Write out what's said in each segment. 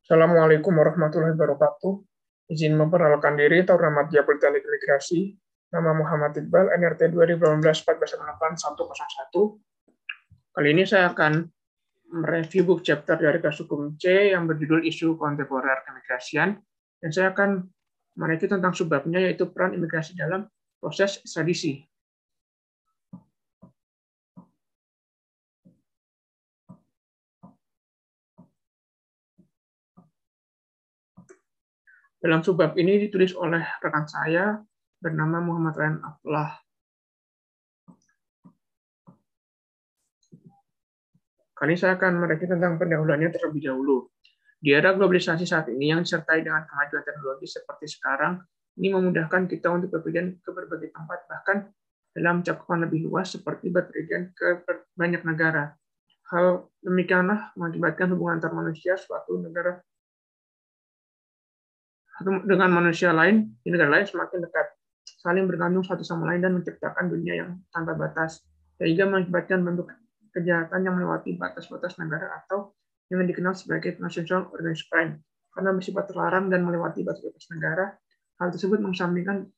Assalamualaikum warahmatullahi wabarakatuh. Izin memperkenalkan diri, Taruna Madya Politeknik Imigrasi. Nama Muhammad Iqbal, NRT 2018-148101. Kali ini saya akan mereview book chapter dari kelas hukum C yang berjudul Isu Kontemporer Keimigrasian. Dan saya akan mereview tentang subbabnya, yaitu peran imigrasi dalam proses ekstradisi. Dalam subbab ini ditulis oleh rekan saya bernama Muhammad Ryan Abdullah. Kali ini saya akan mereview tentang pendahuluannya terlebih dahulu. Di era globalisasi saat ini yang disertai dengan kemajuan teknologi seperti sekarang, ini memudahkan kita untuk berpergian ke berbagai tempat, bahkan dalam cakupan lebih luas seperti berpergian ke banyak negara. Hal demikianlah mengakibatkan hubungan antar manusia suatu negara dengan manusia lain di negara lain semakin dekat, saling bergantung satu sama lain dan menciptakan dunia yang tanpa batas, sehingga mengakibatkan bentuk kejahatan yang melewati batas-batas negara atau yang dikenal sebagai transnational organized crime. Karena bersifat terlarang dan melewati batas-batas negara, hal tersebut mengesampingkan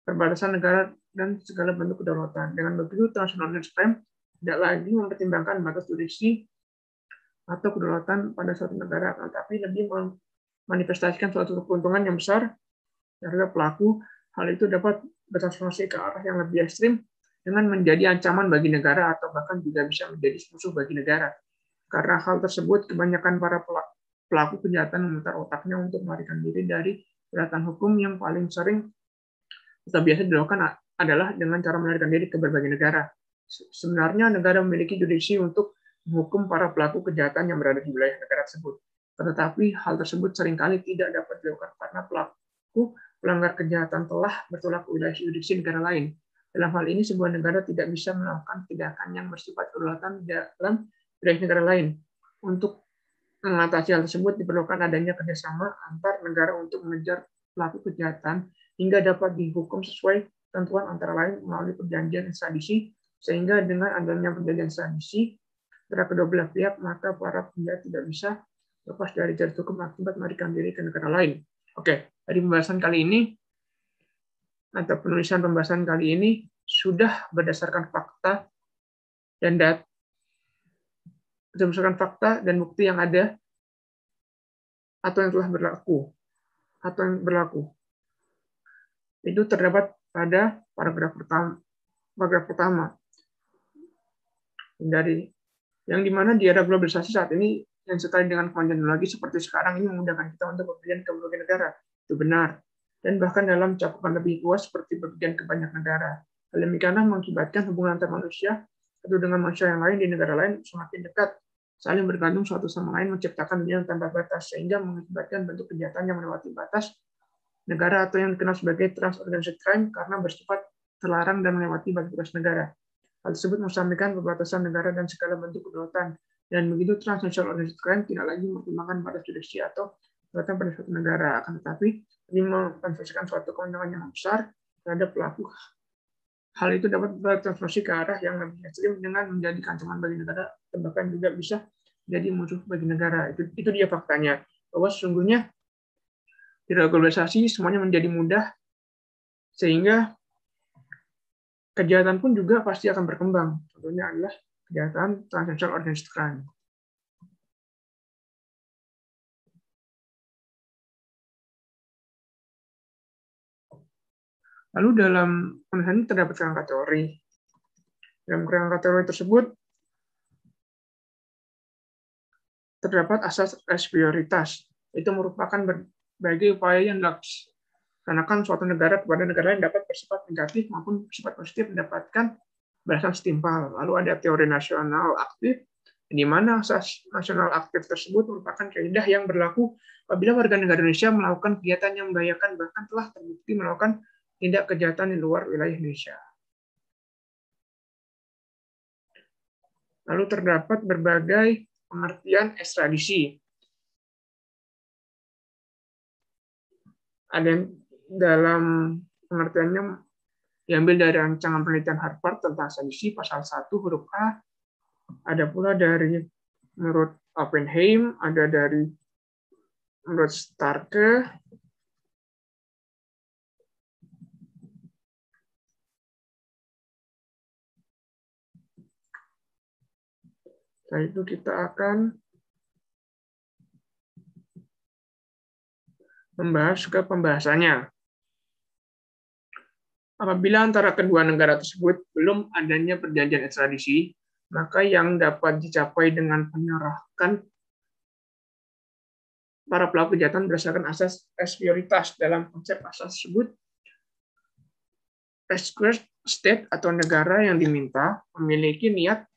perbatasan negara dan segala bentuk kedaulatan. Dengan begitu, transnational organized crime tidak lagi mempertimbangkan batas jurisdiksi atau kedaulatan pada suatu negara, tetapi lebih manifestasikan suatu keuntungan yang besar terhadap pelaku. Hal itu dapat bertransformasi ke arah yang lebih ekstrim dengan menjadi ancaman bagi negara atau bahkan juga bisa menjadi musuh bagi negara. Karena hal tersebut, kebanyakan para pelaku kejahatan memutar otaknya untuk melarikan diri dari jeratan hukum yang paling sering atau biasa dilakukan adalah dengan cara melarikan diri ke berbagai negara. Sebenarnya negara memiliki jurisdiksi untuk menghukum para pelaku kejahatan yang berada di wilayah negara tersebut. Tetapi hal tersebut seringkali tidak dapat dilakukan karena pelaku pelanggar kejahatan telah bertolak ke wilayah jurisdiksi negara lain. Dalam hal ini, sebuah negara tidak bisa melakukan tindakan yang bersifat kedaulatan dalam wilayah negara lain. Untuk mengatasi hal tersebut diperlukan adanya kerjasama antar negara untuk mengejar pelaku kejahatan hingga dapat dihukum sesuai ketentuan antara lain melalui perjanjian ekstradisi, sehingga dengan adanya perjanjian ekstradisi antara kedua belah pihak, maka para penjahat tidak bisa lepas dari jerat hukum akibat melarikan diri ke negara lain. Oke, dari pembahasan kali ini atau penulisan pembahasan kali ini sudah berdasarkan fakta dan fakta dan bukti yang ada atau yang telah berlaku. Itu terdapat pada paragraf pertama dari yang dimana di era globalisasi saat ini yang sekali dengan kemajuan teknologi seperti sekarang ini memudahkan kita untuk berpergian ke berbagai negara. Itu benar. Dan bahkan dalam cakupan lebih luas seperti berpergian ke banyak negara. Hal demikianlah mengakibatkan hubungan antar manusia satu dengan manusia yang lain di negara lain semakin dekat, saling bergantung satu sama lain, menciptakan dunia yang tanpa batas, sehingga mengakibatkan bentuk kejahatan yang melewati batas negara atau yang dikenal sebagai transorganized crime karena bersifat terlarang dan melewati batas negara. Hal tersebut mengesampingkan perbatasan negara dan segala bentuk kedaulatan. Dan begitu, transnational organized crime tidak lagi mempertimbangkan batas jurisdiksi atau kedaulatan pada suatu negara, akan tetapi ini mempertimbangkan suatu kewenangan yang besar terhadap pelaku. Hal itu dapat bertransformasi ke arah yang lebih ekstrim dengan menjadi ancaman bagi negara, dan bahkan juga bisa jadi musuh bagi negara. Itu dia faktanya, bahwa sesungguhnya di globalisasi semuanya menjadi mudah, sehingga kejahatan pun juga pasti akan berkembang. Contohnya adalah kejahatan transnational organized crime. Lalu dalam penulisan ini terdapat kerangka teori. Dalam kerangka teori tersebut terdapat asas res prioritas. Itu merupakan berbagai upaya yang dilaksanakan suatu negara kepada negara lain dapat bersifat negatif maupun bersifat positif mendapatkan balasan setimpal. Lalu ada teori nasional aktif, di mana asas nasional aktif tersebut merupakan kaidah yang berlaku apabila warga negara Indonesia melakukan kegiatan yang membahayakan bahkan telah terbukti melakukan tindak kejahatan di luar wilayah Indonesia. Lalu terdapat berbagai pengertian ekstradisi. Ada yang dalam pengertiannya diambil dari rancangan penelitian Harvard tentang ekstradisi pasal 1 huruf A. Ada pula dari menurut Oppenheim, ada dari Menurut Starke, setelah itu kita akan membahas ke pembahasannya. Apabila antara kedua negara tersebut belum adanya perjanjian ekstradisi, maka yang dapat dicapai dengan menyerahkan para pelaku kejahatan berdasarkan asas prioritas. Dalam konsep asas tersebut, rescued state atau negara yang diminta memiliki niat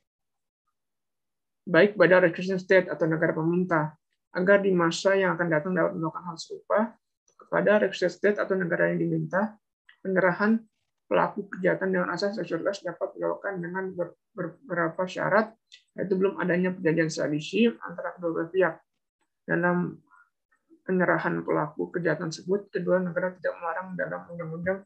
baik pada rescued state atau negara peminta, agar di masa yang akan datang dapat melakukan hal serupa kepada rescued state atau negara yang diminta. Penyerahan pelaku kejahatan dengan asas prioritas dapat dilakukan dengan beberapa syarat, yaitu belum adanya perjanjian ekstradisi antara kedua belah pihak. Dalam penyerahan pelaku kejahatan tersebut, kedua negara tidak melarang dalam undang-undang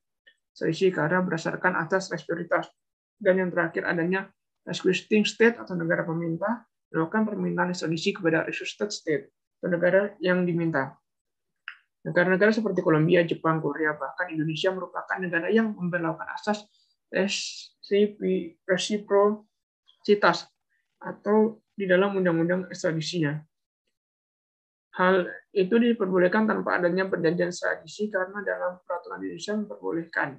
ekstradisi karena berdasarkan asas prioritas. Dan yang terakhir, adanya requesting state atau negara peminta melakukan permintaan ekstradisi kepada requested state atau negara yang diminta. Negara-negara seperti Kolombia, Jepang, Korea, bahkan Indonesia merupakan negara yang memperlakukan asas resiprositas atau di dalam undang-undang ekstradisinya. Hal itu diperbolehkan tanpa adanya perjanjian ekstradisi karena dalam peraturan Indonesia memperbolehkan.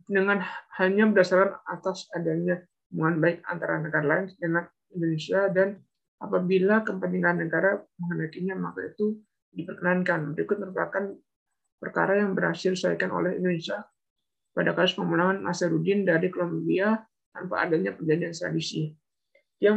Dengan hanya berdasarkan atas adanya hubungan baik antara negara lain dengan Indonesia, dan apabila kepentingan negara menghendakinya, maka itu diperkenankan. Berikut merupakan perkara yang berhasil diselesaikan oleh Indonesia pada kasus pemulangan Nasaruddin dari Kolombia tanpa adanya perjanjian ekstradisi. Dia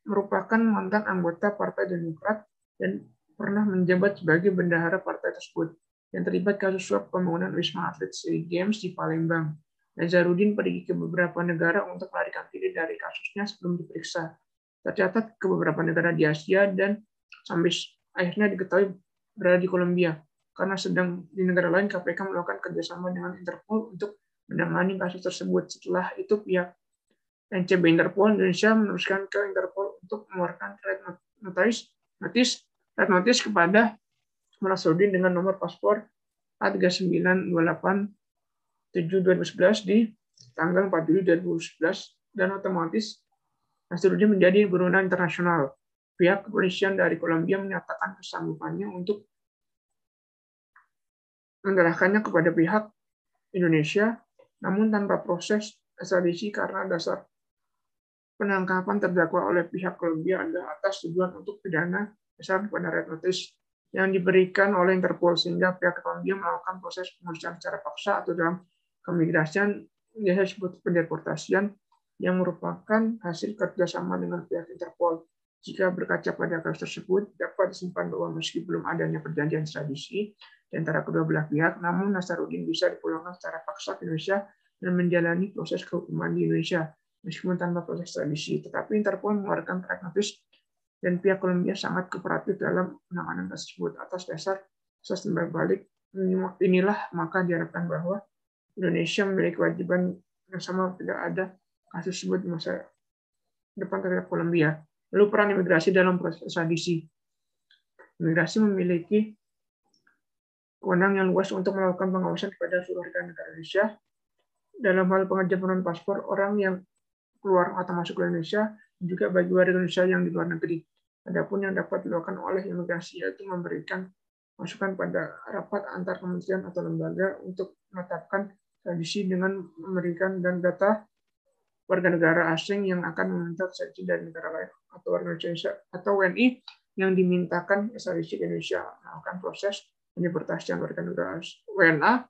merupakan mantan anggota Partai Demokrat dan pernah menjabat sebagai bendahara partai tersebut yang terlibat kasus suap pembangunan Wisma Atlet SEA Games di Palembang. Nasaruddin pergi ke beberapa negara untuk melarikan diri dari kasusnya sebelum diperiksa. Tercatat ke beberapa negara di Asia dan sampai akhirnya diketahui berada di Kolombia. Karena sedang di negara lain, KPK melakukan kerjasama dengan Interpol untuk menangani kasus tersebut. Setelah itu, pihak NCB Interpol Indonesia meneruskan ke Interpol untuk mengeluarkan red notice kepada Nasaruddin dengan nomor paspor A3928/7/2011 di tanggal 4 Juli 2011, dan otomatis Nasaruddin menjadi buronan internasional. Pihak kepolisian dari Kolombia menyatakan kesanggupannya untuk menyerahkannya kepada pihak Indonesia, namun tanpa proses ekstradisi karena dasar penangkapan terdakwa oleh pihak Kolombia adalah atas tuduhan untuk pidana besar pada red notice yang diberikan oleh Interpol, sehingga pihak Kolombia melakukan proses pemeriksaan secara paksa atau dalam keimigrasian biasa disebut pendeportasian, yang merupakan hasil kerjasama dengan pihak Interpol. Jika berkaca pada kasus tersebut, dapat disimpan bahwa meski belum adanya perjanjian ekstradisi di antara kedua belah pihak, namun Nasaruddin bisa dipulangkan secara paksa ke Indonesia dan menjalani proses kehukuman di Indonesia, meskipun tanpa proses ekstradisi. Tetapi Interpol mengeluarkan red notice dan pihak Kolombia sangat kooperatif dalam penanganan kasus tersebut. Atas dasar asas timbal balik inilah, maka diharapkan bahwa Indonesia memiliki kewajiban yang sama tidak ada kasus tersebut di masa depan terhadap Kolombia. Lalu peran imigrasi dalam proses ekstradisi. Imigrasi memiliki wewenang yang luas untuk melakukan pengawasan kepada seluruh warga negara Indonesia dalam hal pengajuan paspor orang yang keluar atau masuk ke Indonesia, juga bagi warga Indonesia yang di luar negeri. Adapun yang dapat dilakukan oleh imigrasi yaitu memberikan masukan pada rapat antar kementerian atau lembaga untuk menetapkan ekstradisi dengan memberikan dan data warga negara asing yang akan meminta ekstradisi dari negara lain atau warga Indonesia atau WNI yang dimintakan ekstradisi ke Indonesia, melakukan proses pendeportasian warga negara WNA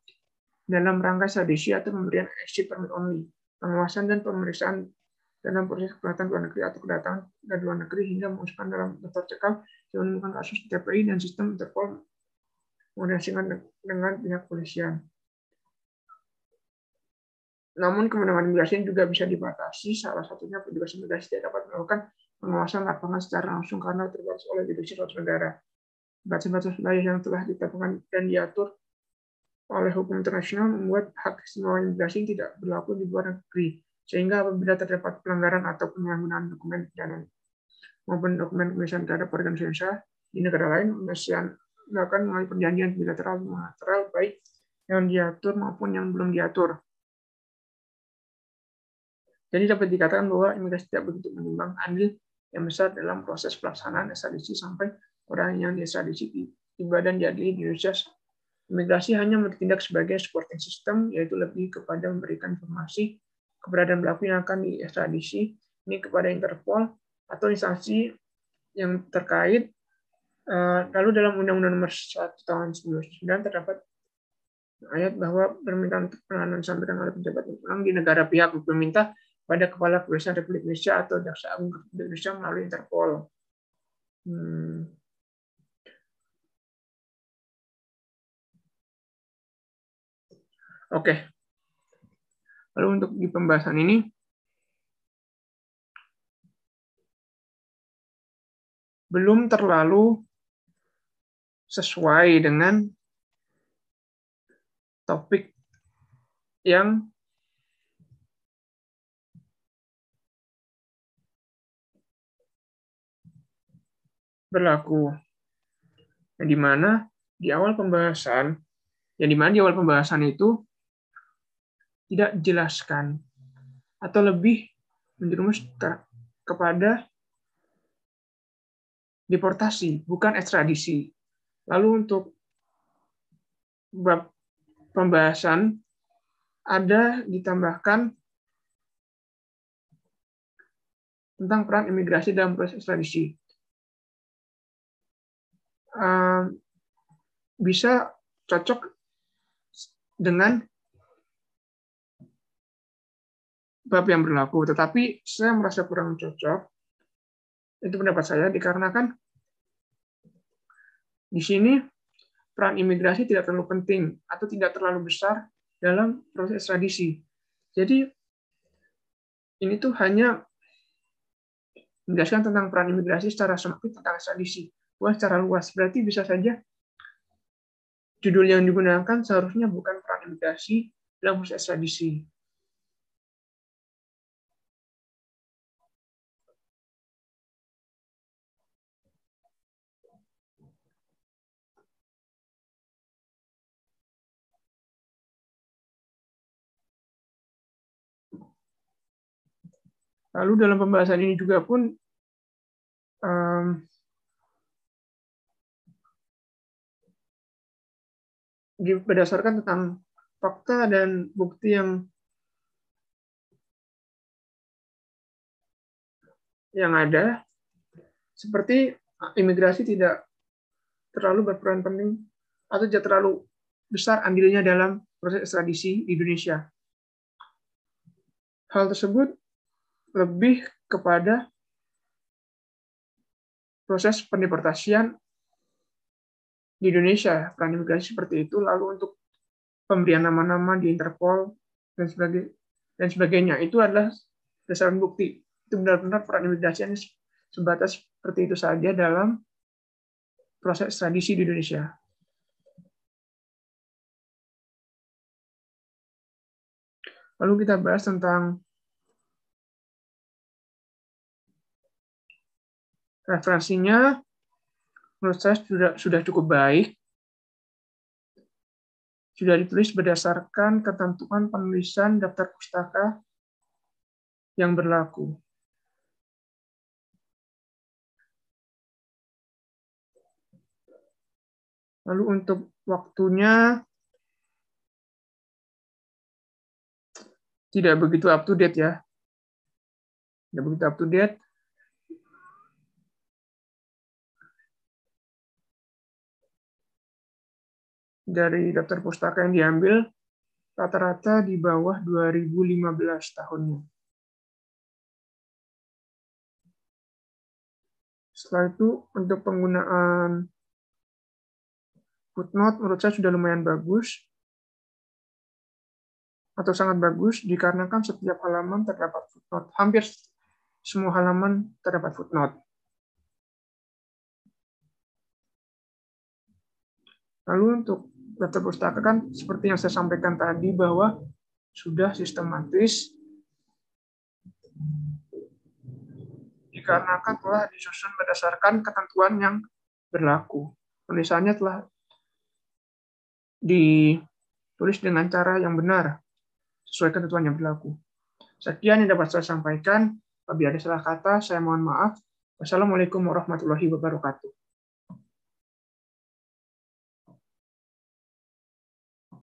dalam rangka ekstradisi atau pemberian exit permit only, pengawasan dan pemeriksaan dalam proses kedatangan luar negeri atau kedatangan dari luar negeri hingga memasukkan dalam daftar cekal yang menemukan kasus TPI dan sistem Interpol koordinasikan dengan pihak polisian. Namun kemenangan imigrasi juga bisa dibatasi, salah satunya petugas imigrasi tidak dapat melakukan pengawasan lapangan secara langsung karena terbatas oleh jurisdiksi suatu negara. Batas-batas wilayah yang telah ditetapkan dan diatur oleh hukum internasional membuat hak istimewa imigrasi tidak berlaku di luar negeri, sehingga apabila terdapat pelanggaran atau penyalahgunaan dokumen perjalanan maupun dokumen pemeriksaan terhadap warga Indonesia di negara lain, pemeriksaan melakukan melalui perjanjian bilateral multilateral, baik yang diatur maupun yang belum diatur. Jadi dapat dikatakan bahwa imigrasi tidak begitu menyumbang andil yang besar dalam proses pelaksanaan ekstradisi sampai orang yang diekstradisi tiba dan diadili di Indonesia. Imigrasi hanya bertindak sebagai supporting system, yaitu lebih kepada memberikan informasi keberadaan pelaku yang akan diekstradisi ini kepada Interpol atau instansi yang terkait. Lalu dalam Undang-Undang Nomor 1 Tahun 1999 terdapat ayat bahwa permintaan untuk penanganan disampaikan oleh pejabat pulang di negara pihak meminta pada Kepala Kepolisian Republik Indonesia atau Jaksa Agung Republik Indonesia melalui Interpol. Oke. Lalu untuk di pembahasan ini, belum terlalu sesuai dengan topik yang berlaku. Yang dimana di awal pembahasan itu tidak dijelaskan atau lebih menjerumus kepada deportasi, bukan ekstradisi. Lalu untuk bab pembahasan ada ditambahkan tentang peran imigrasi dalam proses ekstradisi. Bisa cocok dengan bab yang berlaku, tetapi saya merasa kurang cocok. Itu pendapat saya, dikarenakan di sini peran imigrasi tidak terlalu penting atau tidak terlalu besar dalam proses ekstradisi. Jadi ini tuh hanya menjelaskan tentang peran imigrasi secara sempit tentang ekstradisi, bukan secara luas. Berarti bisa saja judul yang digunakan seharusnya bukan peran imigrasi dalam proses ekstradisi. Lalu dalam pembahasan ini juga pun berdasarkan tentang fakta dan bukti yang ada, seperti imigrasi tidak terlalu berperan penting atau tidak terlalu besar andilnya dalam proses ekstradisi di Indonesia. Hal tersebut lebih kepada proses pendeportasian di Indonesia, peran imigrasi seperti itu. Lalu untuk pemberian nama-nama di Interpol dan sebagainya, itu adalah berdasarkan bukti. Itu benar-benar peran imigrasi sebatas seperti itu saja dalam proses ekstradisi di Indonesia. Lalu kita bahas tentang referensinya. Menurut saya sudah cukup baik. Sudah ditulis berdasarkan ketentuan penulisan daftar pustaka yang berlaku. Lalu untuk waktunya tidak begitu up to date ya. Tidak begitu up to date. Dari daftar pustaka yang diambil, rata-rata di bawah 2015 tahunnya. Setelah itu, untuk penggunaan footnote, menurut saya sudah lumayan bagus, atau sangat bagus, dikarenakan setiap halaman terdapat footnote. Hampir semua halaman terdapat footnote. Lalu untuk daftar pustaka kan seperti yang saya sampaikan tadi bahwa sudah sistematis dikarenakan telah disusun berdasarkan ketentuan yang berlaku. Tulisannya telah ditulis dengan cara yang benar, sesuai ketentuan yang berlaku. Sekian yang dapat saya sampaikan. Apabila ada salah kata, saya mohon maaf. Wassalamualaikum warahmatullahi wabarakatuh.